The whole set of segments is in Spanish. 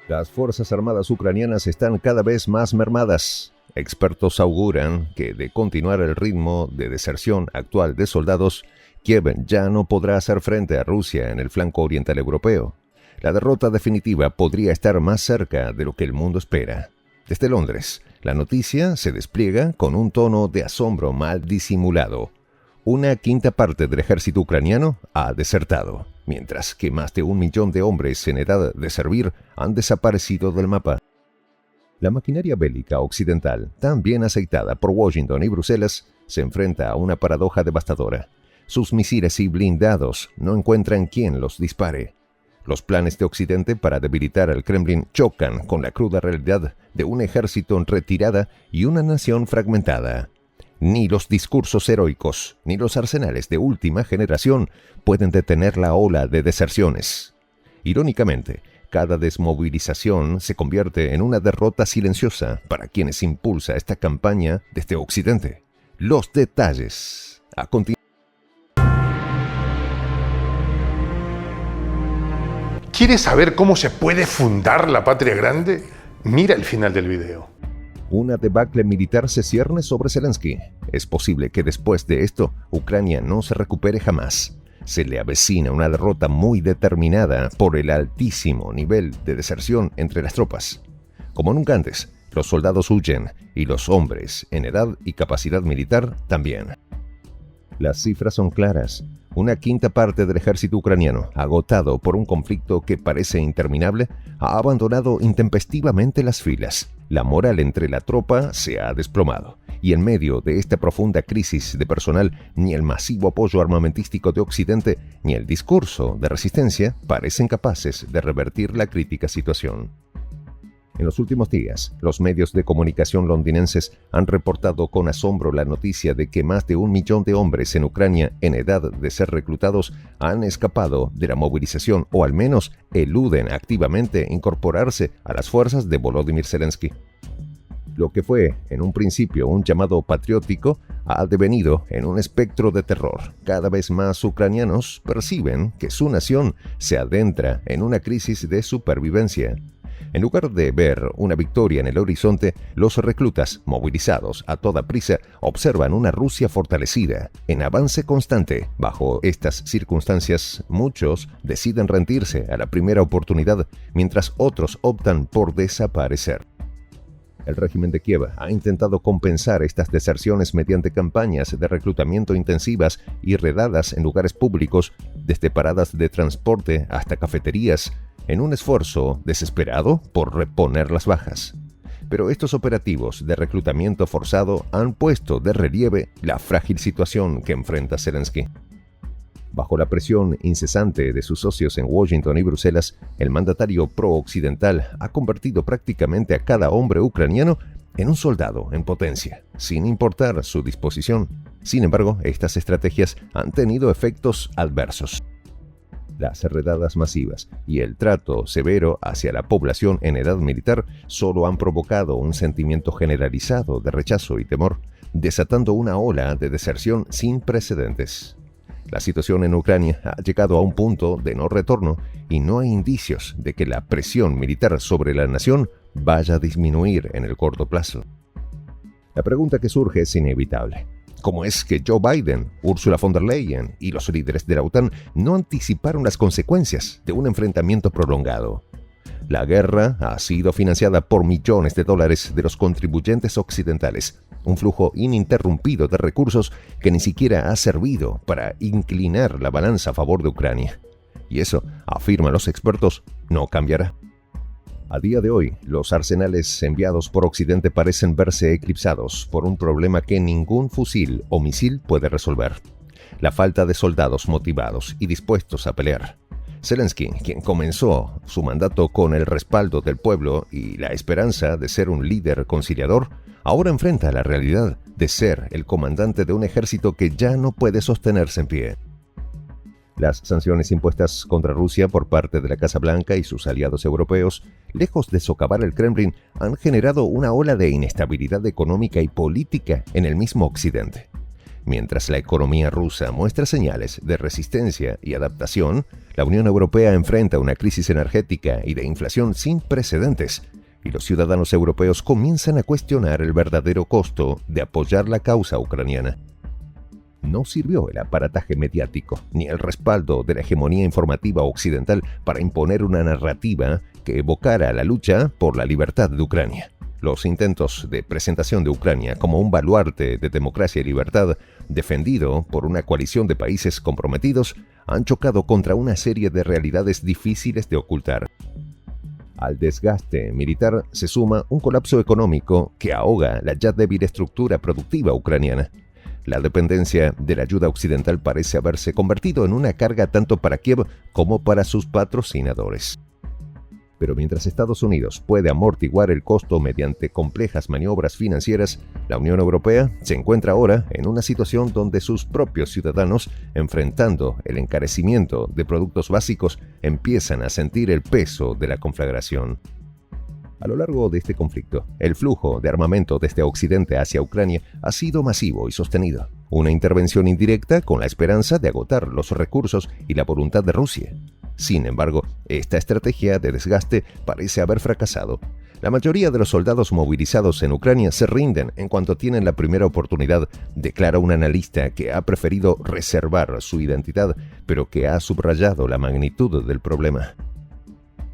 Las Fuerzas Armadas ucranianas están cada vez más mermadas. Expertos auguran que, de continuar el ritmo de deserción actual de soldados, Kiev ya no podrá hacer frente a Rusia en el flanco oriental europeo. La derrota definitiva podría estar más cerca de lo que el mundo espera. Desde Londres, la noticia se despliega con un tono de asombro mal disimulado. Una quinta parte del ejército ucraniano ha desertado, mientras que más de 1 millón de hombres en edad de servir han desaparecido del mapa. La maquinaria bélica occidental, tan bien aceitada por Washington y Bruselas, se enfrenta a una paradoja devastadora. Sus misiles y blindados no encuentran quien los dispare. Los planes de Occidente para debilitar al Kremlin chocan con la cruda realidad de un ejército en retirada y una nación fragmentada. Ni los discursos heroicos, ni los arsenales de última generación pueden detener la ola de deserciones. Irónicamente, cada desmovilización se convierte en una derrota silenciosa para quienes impulsa esta campaña desde Occidente. Los detalles. A continuación. ¿Quieres saber cómo se puede fundar la patria grande? Mira el final del video. Una debacle militar se cierne sobre Zelensky. Es posible que después de esto, Ucrania no se recupere jamás. Se le avecina una derrota muy determinada por el altísimo nivel de deserción entre las tropas. Como nunca antes, los soldados huyen y los hombres en edad y capacidad militar también. Las cifras son claras. Una quinta parte del ejército ucraniano, agotado por un conflicto que parece interminable, ha abandonado intempestivamente las filas. La moral entre la tropa se ha desplomado, y en medio de esta profunda crisis de personal, ni el masivo apoyo armamentístico de Occidente, ni el discurso de resistencia parecen capaces de revertir la crítica situación. En los últimos días, los medios de comunicación londinenses han reportado con asombro la noticia de que más de 1 millón de hombres en Ucrania en edad de ser reclutados han escapado de la movilización o al menos eluden activamente incorporarse a las fuerzas de Volodymyr Zelensky. Lo que fue en un principio un llamado patriótico ha devenido en un espectro de terror. Cada vez más ucranianos perciben que su nación se adentra en una crisis de supervivencia. En lugar de ver una victoria en el horizonte, los reclutas, movilizados a toda prisa, observan una Rusia fortalecida, en avance constante. Bajo estas circunstancias, muchos deciden rendirse a la primera oportunidad, mientras otros optan por desaparecer. El régimen de Kiev ha intentado compensar estas deserciones mediante campañas de reclutamiento intensivas y redadas en lugares públicos, desde paradas de transporte hasta cafeterías, en un esfuerzo desesperado por reponer las bajas. Pero estos operativos de reclutamiento forzado han puesto de relieve la frágil situación que enfrenta Zelensky. Bajo la presión incesante de sus socios en Washington y Bruselas, el mandatario pro-occidental ha convertido prácticamente a cada hombre ucraniano en un soldado en potencia, sin importar su disposición. Sin embargo, estas estrategias han tenido efectos adversos. Las redadas masivas y el trato severo hacia la población en edad militar solo han provocado un sentimiento generalizado de rechazo y temor, desatando una ola de deserción sin precedentes. La situación en Ucrania ha llegado a un punto de no retorno y no hay indicios de que la presión militar sobre la nación vaya a disminuir en el corto plazo. La pregunta que surge es inevitable. ¿Cómo es que Joe Biden, Ursula von der Leyen y los líderes de la OTAN no anticiparon las consecuencias de un enfrentamiento prolongado? La guerra ha sido financiada por millones de dólares de los contribuyentes occidentales, un flujo ininterrumpido de recursos que ni siquiera ha servido para inclinar la balanza a favor de Ucrania. Y eso, afirman los expertos, no cambiará. A día de hoy, los arsenales enviados por Occidente parecen verse eclipsados por un problema que ningún fusil o misil puede resolver: la falta de soldados motivados y dispuestos a pelear. Zelensky, quien comenzó su mandato con el respaldo del pueblo y la esperanza de ser un líder conciliador, ahora enfrenta la realidad de ser el comandante de un ejército que ya no puede sostenerse en pie. Las sanciones impuestas contra Rusia por parte de la Casa Blanca y sus aliados europeos, lejos de socavar el Kremlin, han generado una ola de inestabilidad económica y política en el mismo Occidente. Mientras la economía rusa muestra señales de resistencia y adaptación, la Unión Europea enfrenta una crisis energética y de inflación sin precedentes, y los ciudadanos europeos comienzan a cuestionar el verdadero costo de apoyar la causa ucraniana. No sirvió el aparataje mediático ni el respaldo de la hegemonía informativa occidental para imponer una narrativa que evocara la lucha por la libertad de Ucrania. Los intentos de presentación de Ucrania como un baluarte de democracia y libertad, defendido por una coalición de países comprometidos, han chocado contra una serie de realidades difíciles de ocultar. Al desgaste militar se suma un colapso económico que ahoga la ya débil estructura productiva ucraniana. La dependencia de la ayuda occidental parece haberse convertido en una carga tanto para Kiev como para sus patrocinadores. Pero mientras Estados Unidos puede amortiguar el costo mediante complejas maniobras financieras, la Unión Europea se encuentra ahora en una situación donde sus propios ciudadanos, enfrentando el encarecimiento de productos básicos, empiezan a sentir el peso de la conflagración. A lo largo de este conflicto, el flujo de armamento desde Occidente hacia Ucrania ha sido masivo y sostenido. Una intervención indirecta con la esperanza de agotar los recursos y la voluntad de Rusia. Sin embargo, esta estrategia de desgaste parece haber fracasado. La mayoría de los soldados movilizados en Ucrania se rinden en cuanto tienen la primera oportunidad, declara un analista que ha preferido reservar su identidad, pero que ha subrayado la magnitud del problema.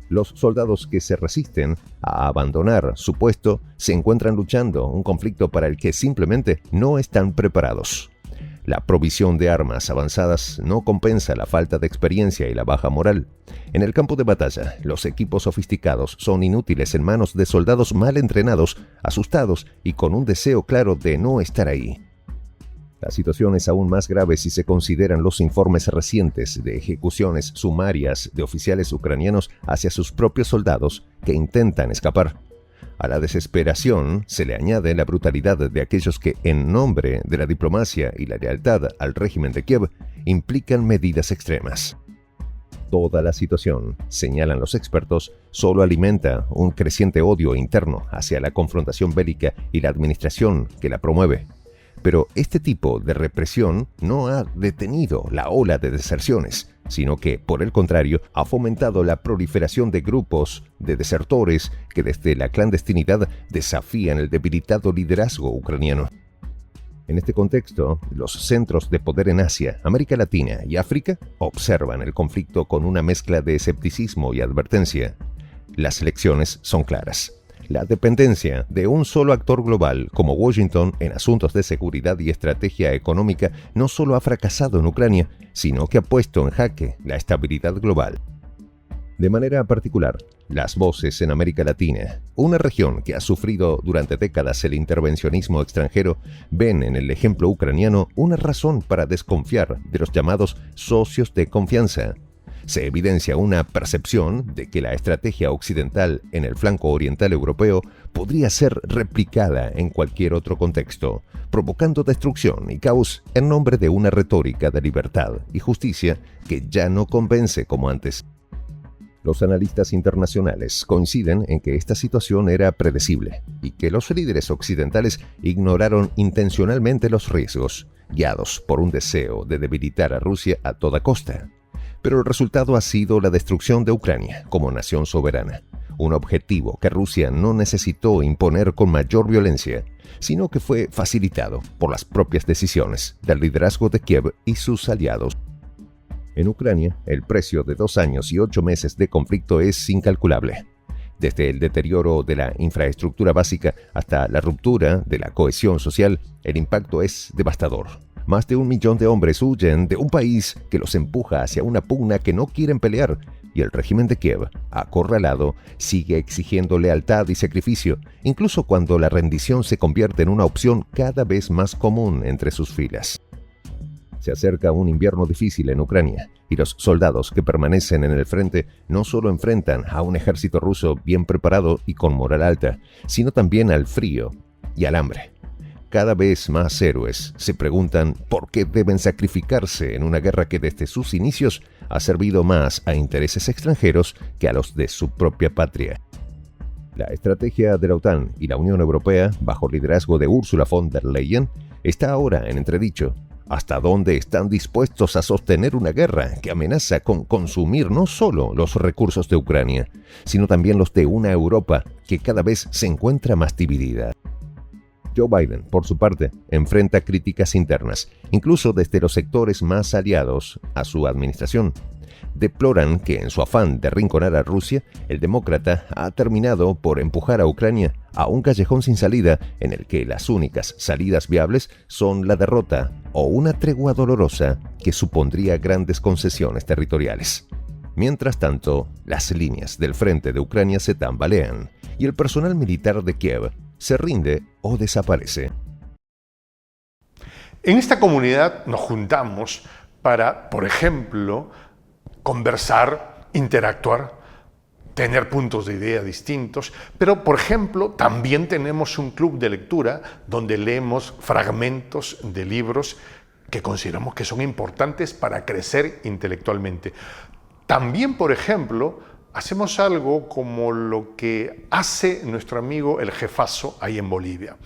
Los soldados que se resisten a abandonar su puesto se encuentran luchando un conflicto para el que simplemente no están preparados. La provisión de armas avanzadas no compensa la falta de experiencia y la baja moral. En el campo de batalla, los equipos sofisticados son inútiles en manos de soldados mal entrenados, asustados y con un deseo claro de no estar ahí. La situación es aún más grave si se consideran los informes recientes de ejecuciones sumarias de oficiales ucranianos hacia sus propios soldados que intentan escapar. A la desesperación se le añade la brutalidad de aquellos que, en nombre de la diplomacia y la lealtad al régimen de Kiev, implican medidas extremas. Toda la situación, señalan los expertos, solo alimenta un creciente odio interno hacia la confrontación bélica y la administración que la promueve. Pero este tipo de represión no ha detenido la ola de deserciones, sino que, por el contrario, ha fomentado la proliferación de grupos de desertores que desde la clandestinidad desafían el debilitado liderazgo ucraniano. En este contexto, los centros de poder en Asia, América Latina y África observan el conflicto con una mezcla de escepticismo y advertencia. Las lecciones son claras. La dependencia de un solo actor global como Washington en asuntos de seguridad y estrategia económica no solo ha fracasado en Ucrania, sino que ha puesto en jaque la estabilidad global. De manera particular, las voces en América Latina, una región que ha sufrido durante décadas el intervencionismo extranjero, ven en el ejemplo ucraniano una razón para desconfiar de los llamados socios de confianza. Se evidencia una percepción de que la estrategia occidental en el flanco oriental europeo podría ser replicada en cualquier otro contexto, provocando destrucción y caos en nombre de una retórica de libertad y justicia que ya no convence como antes. Los analistas internacionales coinciden en que esta situación era predecible y que los líderes occidentales ignoraron intencionalmente los riesgos, guiados por un deseo de debilitar a Rusia a toda costa. Pero el resultado ha sido la destrucción de Ucrania como nación soberana, un objetivo que Rusia no necesitó imponer con mayor violencia, sino que fue facilitado por las propias decisiones del liderazgo de Kiev y sus aliados. En Ucrania, el precio de 2 años y 8 meses de conflicto es incalculable. Desde el deterioro de la infraestructura básica hasta la ruptura de la cohesión social, el impacto es devastador. Más de 1 millón de hombres huyen de un país que los empuja hacia una pugna que no quieren pelear, y el régimen de Kiev, acorralado, sigue exigiendo lealtad y sacrificio, incluso cuando la rendición se convierte en una opción cada vez más común entre sus filas. Se acerca un invierno difícil en Ucrania, y los soldados que permanecen en el frente no solo enfrentan a un ejército ruso bien preparado y con moral alta, sino también al frío y al hambre. Cada vez más héroes se preguntan por qué deben sacrificarse en una guerra que desde sus inicios ha servido más a intereses extranjeros que a los de su propia patria. La estrategia de la OTAN y la Unión Europea, bajo el liderazgo de Ursula von der Leyen, está ahora en entredicho. ¿Hasta dónde están dispuestos a sostener una guerra que amenaza con consumir no solo los recursos de Ucrania, sino también los de una Europa que cada vez se encuentra más dividida? Joe Biden, por su parte, enfrenta críticas internas, incluso desde los sectores más aliados a su administración. Deploran que en su afán de arrinconar a Rusia, el demócrata ha terminado por empujar a Ucrania a un callejón sin salida en el que las únicas salidas viables son la derrota o una tregua dolorosa que supondría grandes concesiones territoriales. Mientras tanto, las líneas del frente de Ucrania se tambalean y el personal militar de Kiev se rinde o desaparece. En esta comunidad nos juntamos para, por ejemplo, conversar, interactuar, tener puntos de idea distintos, pero, por ejemplo, también tenemos un club de lectura donde leemos fragmentos de libros que consideramos que son importantes para crecer intelectualmente. También, por ejemplo, hacemos algo como lo que hace nuestro amigo el jefazo ahí en Bolivia.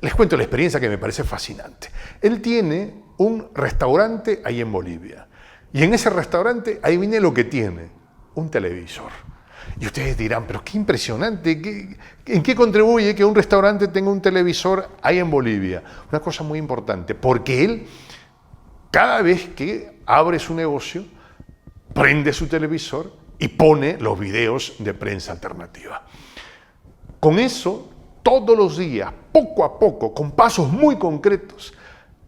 Les cuento la experiencia que me parece fascinante. Él tiene un restaurante ahí en Bolivia. Y en ese restaurante, ahí viene lo que tiene, un televisor. Y ustedes dirán, pero qué impresionante, ¿en qué contribuye que un restaurante tenga un televisor ahí en Bolivia? Una cosa muy importante, porque él, cada vez que abre su negocio, prende su televisor y pone los videos de prensa alternativa. Con eso, todos los días, poco a poco, con pasos muy concretos,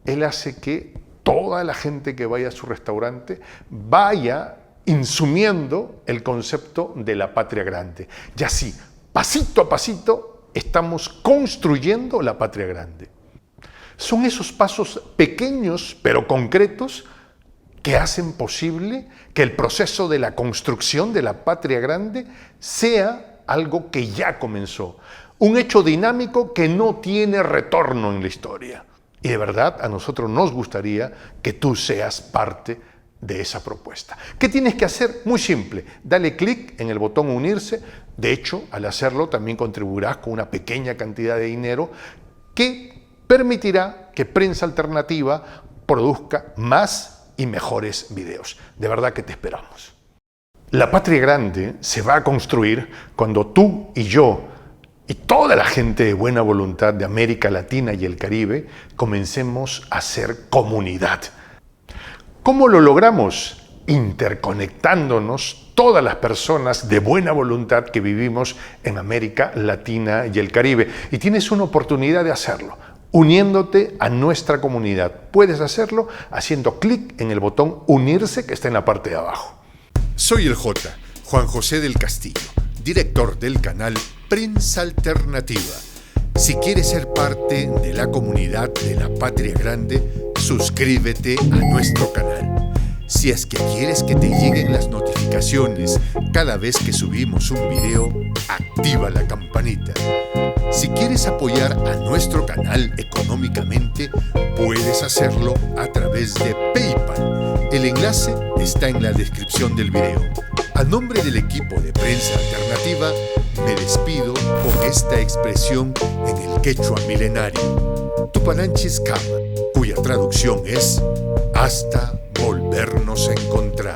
él hace que toda la gente que vaya a su restaurante vaya insumiendo el concepto de la patria grande. Y así, pasito a pasito, estamos construyendo la patria grande. Son esos pasos pequeños pero concretos que hacen posible que el proceso de la construcción de la patria grande sea algo que ya comenzó. Un hecho dinámico que no tiene retorno en la historia. Y de verdad, a nosotros nos gustaría que tú seas parte de esa propuesta. ¿Qué tienes que hacer? Muy simple. Dale clic en el botón unirse. De hecho, al hacerlo también contribuirás con una pequeña cantidad de dinero que permitirá que Prensa Alternativa produzca más y mejores videos. De verdad que te esperamos. La patria grande se va a construir cuando tú y yo y toda la gente de buena voluntad de América Latina y el Caribe comencemos a ser comunidad. ¿Cómo lo logramos? Interconectándonos todas las personas de buena voluntad que vivimos en América Latina y el Caribe. Y tienes una oportunidad de hacerlo, uniéndote a nuestra comunidad. Puedes hacerlo haciendo clic en el botón unirse que está en la parte de abajo. Soy el J, Juan José del Castillo, director del canal Prensa Alternativa. Si quieres ser parte de la comunidad de la Patria Grande, suscríbete a nuestro canal. Si es que quieres que te lleguen las notificaciones cada vez que subimos un video, activa la campanita. Si quieres apoyar a nuestro canal económicamente, puedes hacerlo a través de PayPal. El enlace está en la descripción del video. A nombre del equipo de Prensa Alternativa, me despido con esta expresión en el quechua milenario, Tupananchis Kama, cuya traducción es hasta volvernos a encontrar.